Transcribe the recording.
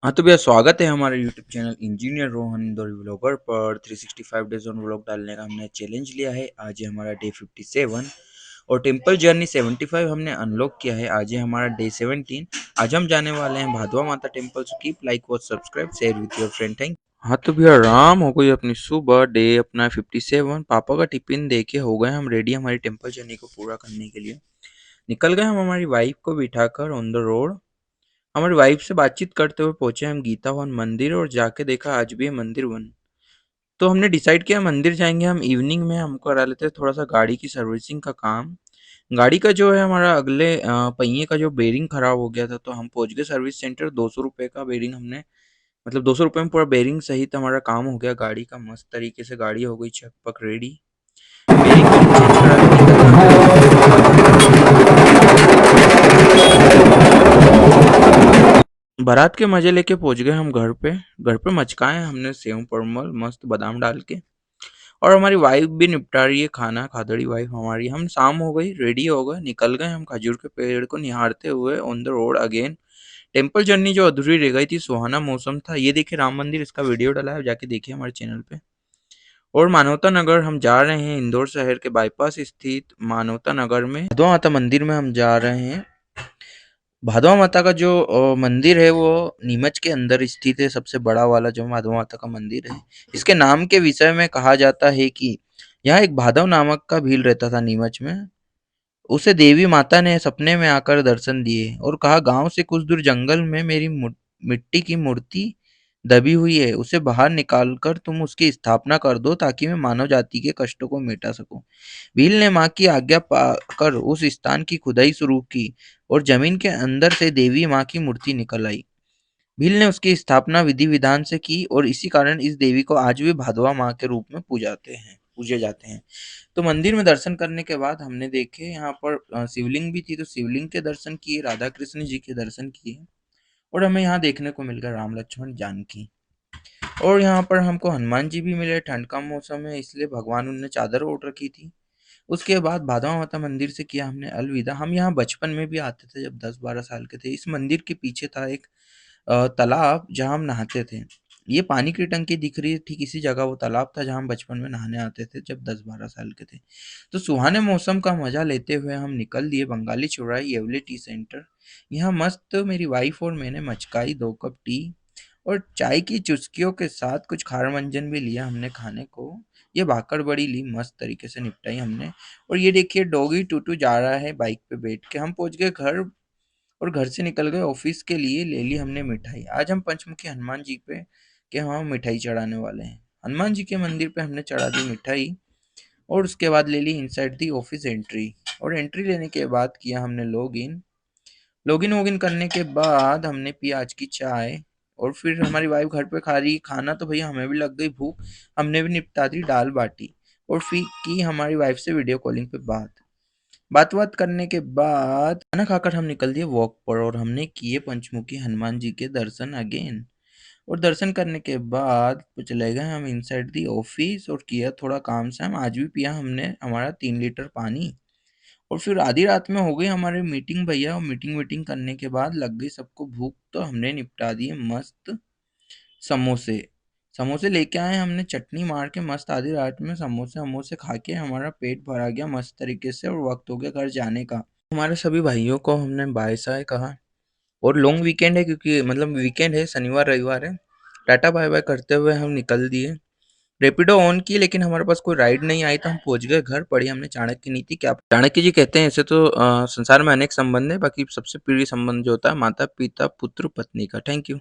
हाँ तो भैया स्वागत है हमारे YouTube channel engineer Rohan Indore vlogger पर 365 डेज ऑन व्लॉग डालने का हमने चैलेंज लिया है। आज है हमारा डे 57 और टेंपल जर्नी 75 हमने अनलॉक किया है। आज है हमारा डे 17। आज हम जाने वाले हैं भादवा माता temple. So keep like watch subscribe share with your friend. Thank. हाँ तो भैया राम हो गई अपनी सुबह डे अपना 57। पापा का टिफिन दे के हो गए हम रेडी हमारी टेम्पल जर्नी को पूरा करने के लिए। निकल गए हम हमारी वाइफ को बिठाकर ऑन द रोड। हमारी वाइफ से बातचीत करते हुए पहुंचे हम गीता वन मंदिर और जाके देखा आज भी है मंदिर बंद। तो हमने डिसाइड किया मंदिर जाएंगे हम इवनिंग में। हम करा लेते हैं थोड़ा सा गाड़ी की सर्विसिंग का काम। गाड़ी का जो है हमारा अगले पहिए का जो बेरिंग खराब हो गया था तो हम पहुंच गए सर्विस सेंटर। 200 रुपये का बेरिंग हमने मतलब 200 रुपये में पूरा बेरिंग सहित हमारा काम हो गया गाड़ी का। मस्त तरीके से गाड़ी हो गई चकपक रेडी। बेरिंग चेंज करा के बारात के मजे लेके पहुंच गए हम घर पे। घर पे मचकाए हमने सेव परमल मस्त बादाम डाल के। और हमारी वाइफ भी निपटा रही है खाना। खादड़ी वाइफ हमारी। हम शाम हो गई रेडी हो गए निकल गए हम खजूर के पेड़ को निहारते हुए on the road again. Temple journey जो अधूरी रह गई थी। सुहाना मौसम था। ये देखिए राम मंदिर इसका वीडियो डाला है जाके देखिए हमारे चैनल पे। और मानवता नगर हम जा रहे हैं इंदौर शहर के बाईपास स्थित मानवता नगर में माधवा माता मंदिर में हम जा रहे हैं। भादवा माता का जो मंदिर है वो नीमच के अंदर स्थित है। सबसे बड़ा वाला जो भादवा माता का मंदिर है। इसके नाम के विषय में कहा जाता है कि यहाँ एक भादव नामक का भील रहता था नीमच में। उसे देवी माता ने सपने में आकर दर्शन दिए और कहा गांव से कुछ दूर जंगल में मेरी मिट्टी की मूर्ति दबी हुई है। उसे बाहर निकाल कर तुम उसकी स्थापना कर दो ताकि मैं मानव जाति के कष्टों को मिटा सकूं। भील ने माँ की आज्ञा पाकर उस स्थान की खुदाई शुरू की और जमीन के अंदर से देवी माँ की मूर्ति निकल आई। भील ने उसकी स्थापना विधि विधान से की और इसी कारण इस देवी को आज भी भादवा माँ के रूप में पूजे जाते हैं। तो मंदिर में दर्शन करने के बाद हमने देखे यहाँ पर शिवलिंग भी थी तो शिवलिंग के दर्शन किए। राधा कृष्ण जी के दर्शन किए। और हमें यहाँ देखने को मिल गया राम लक्ष्मण जानकी। और यहाँ पर हमको हनुमान जी भी मिले। ठंड का मौसम है इसलिए भगवान उनने चादर ओढ़ रखी थी। उसके बाद भादवा माता मंदिर से किया हमने अलविदा। हम यहाँ बचपन में भी आते थे जब 10-12 साल के थे। इस मंदिर के पीछे था एक तालाब जहाँ हम नहाते थे। ये पानी की टंकी दिख रही है ठीक इसी जगह वो तालाब था जहाँ हम बचपन में नहाने आते थे जब 10-12 साल के थे। तो सुहाने मौसम का मजा लेते हुए हम निकल दिए बंगाली चौराहे येवले टी सेंटर। यहाँ मस्त मेरी वाइफ और मैंने मचकाई 2 कप टी और चाय की चुस्कियों के साथ कुछ खार मंजन भी लिया हमने खाने को। ये भाकड़ बड़ी ली मस्त तरीके से निपटाई हमने। और ये देखिए डॉगी टूटू जा रहा है बाइक पे बैठ के। हम पहुंच गए घर और घर से निकल गए ऑफिस के लिए। ले ली हमने मिठाई। आज हम पंचमुखी हनुमान जी पे के वहाँ मिठाई चढ़ाने वाले हैं। हनुमान जी के मंदिर पे हमने चढ़ा दी मिठाई और उसके बाद ले ली इनसाइड दी ऑफिस एंट्री। और एंट्री लेने के बाद किया हमने लॉगिन। लॉगिन वोगिन करने के बाद हमने पी आज की चाय। और फिर हमारी वाइफ घर पे खा रही खाना तो भैया हमें भी लग गई भूख। हमने भी निपटा दी दाल बाटी। और फिर की हमारी वाइफ से वीडियो कॉलिंग पे बात करने के बाद खाना खाकर हम निकल दिए वॉक पर और हमने किए पंचमुखी हनुमान जी के दर्शन अगेन। और दर्शन करने के बाद तो चले गए हम इनसाइड दी ऑफिस और किया थोड़ा काम शाम। आज भी पिया हमने हमारा 3 लीटर पानी। और फिर आधी रात में हो गई हमारी मीटिंग भैया। और मीटिंग वीटिंग करने के बाद लग गई सबको भूख तो हमने निपटा दिए मस्त समोसे। समोसे लेके आए हमने चटनी मार के मस्त। आधी रात में समोसे वमोसे खा के हमारा पेट भरा गया मस्त तरीके से और वक्त हो गया घर जाने का। हमारे सभी भाइयों को हमने बाय साय कहा। और लॉन्ग वीकेंड है क्योंकि मतलब वीकेंड है शनिवार रविवार है। टाटा बाय बाय करते हुए हम निकल दिए। रेपिडो ऑन की लेकिन हमारे पास कोई राइड नहीं आई तो हम पहुंच गए घर। पढ़ी हमने चाणक्य नीति। क्या चाणक्य जी कहते हैं ऐसे तो संसार में अनेक संबंध है बाकी सबसे प्रिय संबंध जो होता है माता पिता पुत्र पत्नी का। Thank you.